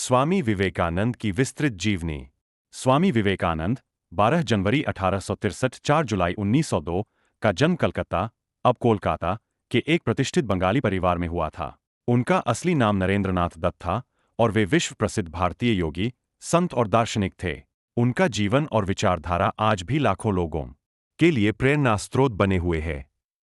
स्वामी विवेकानंद की विस्तृत जीवनी। स्वामी विवेकानंद 12 जनवरी 1863 4 जुलाई 1902 का जन्म कलकत्ता, अब कोलकाता के एक प्रतिष्ठित बंगाली परिवार में हुआ था। उनका असली नाम नरेंद्रनाथ दत्त था और वे विश्व प्रसिद्ध भारतीय योगी, संत और दार्शनिक थे। उनका जीवन और विचारधारा आज भी लाखों लोगों के लिए प्रेरणा स्रोत बने हुए है।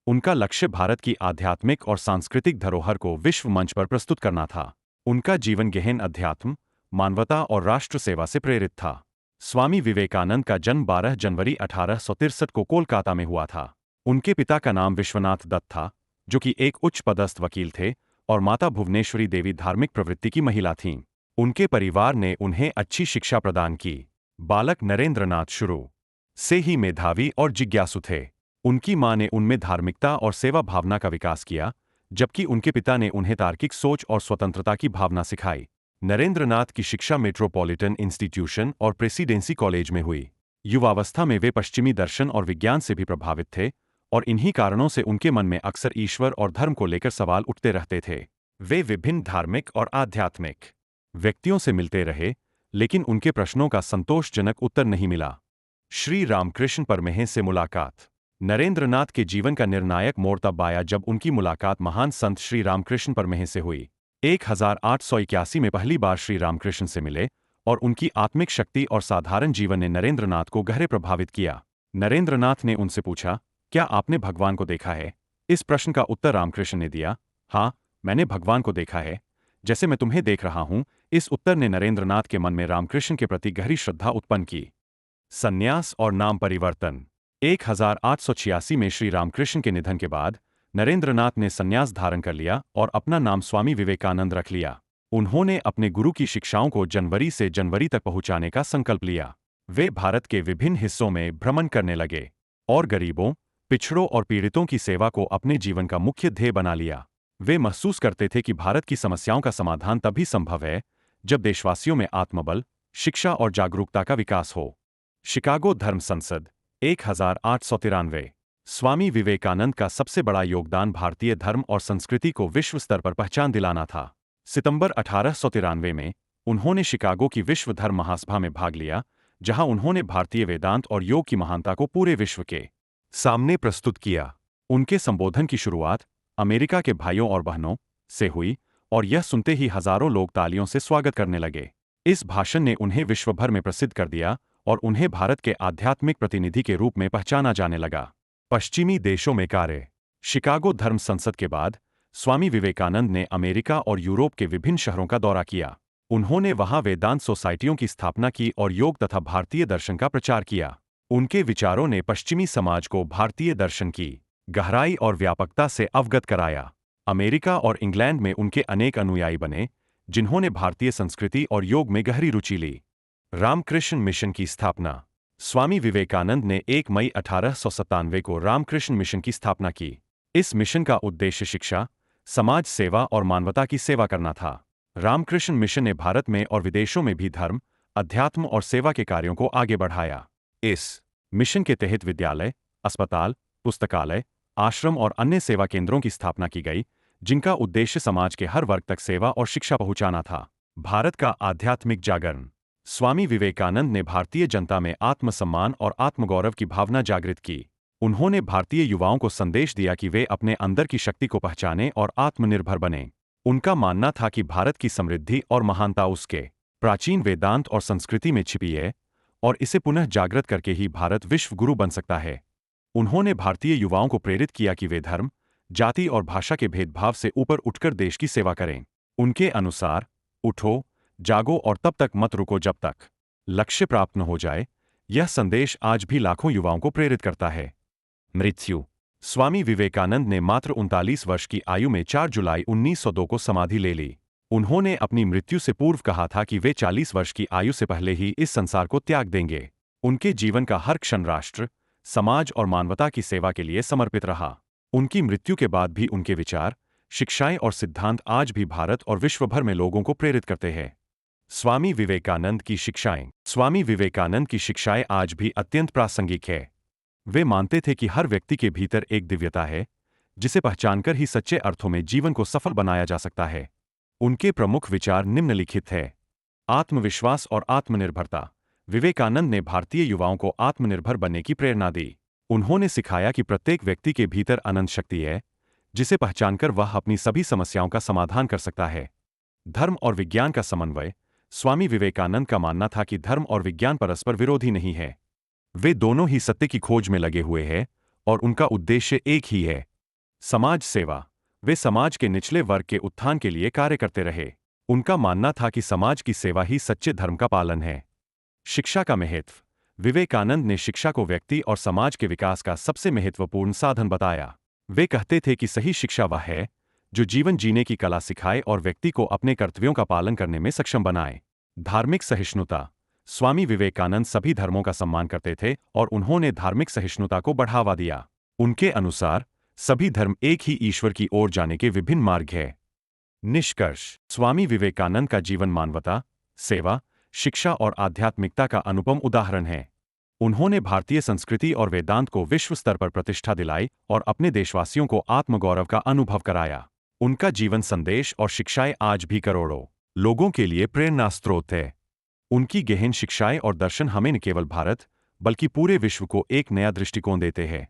उनका लक्ष्य भारत की आध्यात्मिक और सांस्कृतिक धरोहर को विश्व मंच पर प्रस्तुत करना था। उनका जीवन गहन अध्यात्म, मानवता और राष्ट्र सेवा से प्रेरित था। स्वामी विवेकानंद का जन्म 12 जनवरी 1863 को कोलकाता में हुआ था। उनके पिता का नाम विश्वनाथ दत्त था, जो कि एक उच्च पदस्थ वकील थे, और माता भुवनेश्वरी देवी धार्मिक प्रवृत्ति की महिला थीं। उनके परिवार ने उन्हें अच्छी शिक्षा प्रदान की। बालक नरेंद्रनाथ शुरू से ही मेधावी और जिज्ञासु थे। उनकी मां ने उनमें धार्मिकता और सेवा भावना का विकास किया, जबकि उनके पिता ने उन्हें तार्किक सोच और स्वतंत्रता की भावना सिखाई। नरेंद्रनाथ की शिक्षा मेट्रोपॉलिटन इंस्टीट्यूशन और प्रेसिडेंसी कॉलेज में हुई। युवावस्था में वे पश्चिमी दर्शन और विज्ञान से भी प्रभावित थे, और इन्हीं कारणों से उनके मन में अक्सर ईश्वर और धर्म को लेकर सवाल उठते रहते थे। वे विभिन्न धार्मिक और आध्यात्मिक व्यक्तियों से मिलते रहे, लेकिन उनके प्रश्नों का संतोषजनक उत्तर नहीं मिला। श्री रामकृष्ण परमहंस से मुलाकात। नरेंद्रनाथ के जीवन का निर्णायक मोड़ तब आया जब उनकी मुलाकात महान संत श्री रामकृष्ण परमहंस से हुई। 1881 में पहली बार श्री रामकृष्ण से मिले, और उनकी आत्मिक शक्ति और साधारण जीवन ने नरेंद्रनाथ को गहरे प्रभावित किया। नरेंद्रनाथ ने उनसे पूछा, क्या आपने भगवान को देखा है? इस प्रश्न का उत्तर रामकृष्ण ने दिया, हाँ, मैंने भगवान को देखा है, जैसे मैं तुम्हें देख रहा हूं। इस उत्तर ने नरेंद्रनाथ के मन में रामकृष्ण के प्रति गहरी श्रद्धा उत्पन्न की। संन्यास और नाम परिवर्तन। 1886 में श्री रामकृष्ण के निधन के बाद नरेंद्रनाथ ने संन्यास धारण कर लिया और अपना नाम स्वामी विवेकानंद रख लिया। उन्होंने अपने गुरु की शिक्षाओं को जनवरी से जनवरी तक पहुंचाने का संकल्प लिया। वे भारत के विभिन्न हिस्सों में भ्रमण करने लगे और गरीबों, पिछड़ों और पीड़ितों की सेवा को अपने जीवन का मुख्य ध्येय बना लिया। वे महसूस करते थे कि भारत की समस्याओं का समाधान तभी संभव है जब देशवासियों में आत्मबल, शिक्षा और जागरूकता का विकास हो। शिकागो धर्म संसद 1893। स्वामी विवेकानंद का सबसे बड़ा योगदान भारतीय धर्म और संस्कृति को विश्व स्तर पर पहचान दिलाना था। सितंबर 1893 में उन्होंने शिकागो की विश्व धर्म महासभा में भाग लिया, जहां उन्होंने भारतीय वेदांत और योग की महानता को पूरे विश्व के सामने प्रस्तुत किया। उनके संबोधन की शुरुआत अमेरिका के भाइयों और बहनों से हुई, और यह सुनते ही हजारों लोग तालियों से स्वागत करने लगे। इस भाषण ने उन्हें विश्वभर में प्रसिद्ध कर दिया और उन्हें भारत के आध्यात्मिक प्रतिनिधि के रूप में पहचाना जाने लगा। पश्चिमी देशों में कार्य। शिकागो धर्म संसद के बाद स्वामी विवेकानंद ने अमेरिका और यूरोप के विभिन्न शहरों का दौरा किया। उन्होंने वहां वेदांत सोसाइटियों की स्थापना की और योग तथा भारतीय दर्शन का प्रचार किया। उनके विचारों ने पश्चिमी समाज को भारतीय दर्शन की गहराई और व्यापकता से अवगत कराया। अमेरिका और इंग्लैंड में उनके अनेक अनुयायी बने, जिन्होंने भारतीय संस्कृति और योग में गहरी रुचि ली। रामकृष्ण मिशन की स्थापना। स्वामी विवेकानंद ने 1 मई 1897 को रामकृष्ण मिशन की स्थापना की। इस मिशन का उद्देश्य शिक्षा, समाज सेवा और मानवता की सेवा करना था। रामकृष्ण मिशन ने भारत में और विदेशों में भी धर्म, अध्यात्म और सेवा के कार्यों को आगे बढ़ाया। इस मिशन के तहत विद्यालय, अस्पताल, पुस्तकालय, आश्रम और अन्य सेवा केंद्रों की स्थापना की गई, जिनका उद्देश्य समाज के हर वर्ग तक सेवा और शिक्षा पहुंचाना था। भारत का आध्यात्मिक जागरण। स्वामी विवेकानंद ने भारतीय जनता में आत्मसम्मान और आत्मगौरव की भावना जागृत की। उन्होंने भारतीय युवाओं को संदेश दिया कि वे अपने अंदर की शक्ति को पहचानें और आत्मनिर्भर बनें। उनका मानना था कि भारत की समृद्धि और महानता उसके प्राचीन वेदांत और संस्कृति में छिपी है, और इसे पुनः जागृत करके ही भारत विश्व गुरु बन सकता है। उन्होंने भारतीय युवाओं को प्रेरित किया कि वे धर्म, जाति और भाषा के भेदभाव से ऊपर उठकर देश की सेवा करें। उनके अनुसार, उठो, जागो और तब तक मत रुको जब तक लक्ष्य प्राप्त न हो जाए। यह संदेश आज भी लाखों युवाओं को प्रेरित करता है। मृत्यु। स्वामी विवेकानंद ने मात्र 39 वर्ष की आयु में 4 जुलाई 1902 को समाधि ले ली। उन्होंने अपनी मृत्यु से पूर्व कहा था कि वे 40 वर्ष की आयु से पहले ही इस संसार को त्याग देंगे। उनके जीवन का हर क्षण राष्ट्र, समाज और मानवता की सेवा के लिए समर्पित रहा। उनकी मृत्यु के बाद भी उनके विचार, शिक्षाएं और सिद्धांत आज भी भारत और विश्व भर में लोगों को प्रेरित करते हैं। स्वामी विवेकानंद की शिक्षाएं। स्वामी विवेकानंद की शिक्षाएं आज भी अत्यंत प्रासंगिक है। वे मानते थे कि हर व्यक्ति के भीतर एक दिव्यता है, जिसे पहचानकर ही सच्चे अर्थों में जीवन को सफल बनाया जा सकता है। उनके प्रमुख विचार निम्नलिखित है। आत्मविश्वास और आत्मनिर्भरता। विवेकानंद ने भारतीय युवाओं को आत्मनिर्भर बनने की प्रेरणा दी। उन्होंने सिखाया कि प्रत्येक व्यक्ति के भीतर अनंत शक्ति है, जिसे पहचानकर वह अपनी सभी समस्याओं का समाधान कर सकता है। धर्म और विज्ञान का समन्वय। स्वामी विवेकानंद का मानना था कि धर्म और विज्ञान परस्पर विरोधी नहीं है। वे दोनों ही सत्य की खोज में लगे हुए हैं और उनका उद्देश्य एक ही है, समाज सेवा। वे समाज के निचले वर्ग के उत्थान के लिए कार्य करते रहे। उनका मानना था कि समाज की सेवा ही सच्चे धर्म का पालन है। शिक्षा का महत्व। विवेकानंद ने शिक्षा को व्यक्ति और समाज के विकास का सबसे महत्वपूर्ण साधन बताया। वे कहते थे कि सही शिक्षा वह है जो जीवन जीने की कला सिखाए और व्यक्ति को अपने कर्तव्यों का पालन करने में सक्षम बनाए। धार्मिक सहिष्णुता। स्वामी विवेकानंद सभी धर्मों का सम्मान करते थे और उन्होंने धार्मिक सहिष्णुता को बढ़ावा दिया। उनके अनुसार सभी धर्म एक ही ईश्वर की ओर जाने के विभिन्न मार्ग हैं। निष्कर्ष। स्वामी विवेकानंद का जीवन मानवता, सेवा, शिक्षा और आध्यात्मिकता का अनुपम उदाहरण है। उन्होंने भारतीय संस्कृति और वेदांत को विश्व स्तर पर प्रतिष्ठा दिलाई और अपने देशवासियों को आत्मगौरव का अनुभव कराया। उनका जीवन संदेश और शिक्षाएं आज भी करोड़ों लोगों के लिए प्रेरणा स्रोत है। उनकी गहन शिक्षाएं और दर्शन हमें न केवल भारत बल्कि पूरे विश्व को एक नया दृष्टिकोण देते हैं।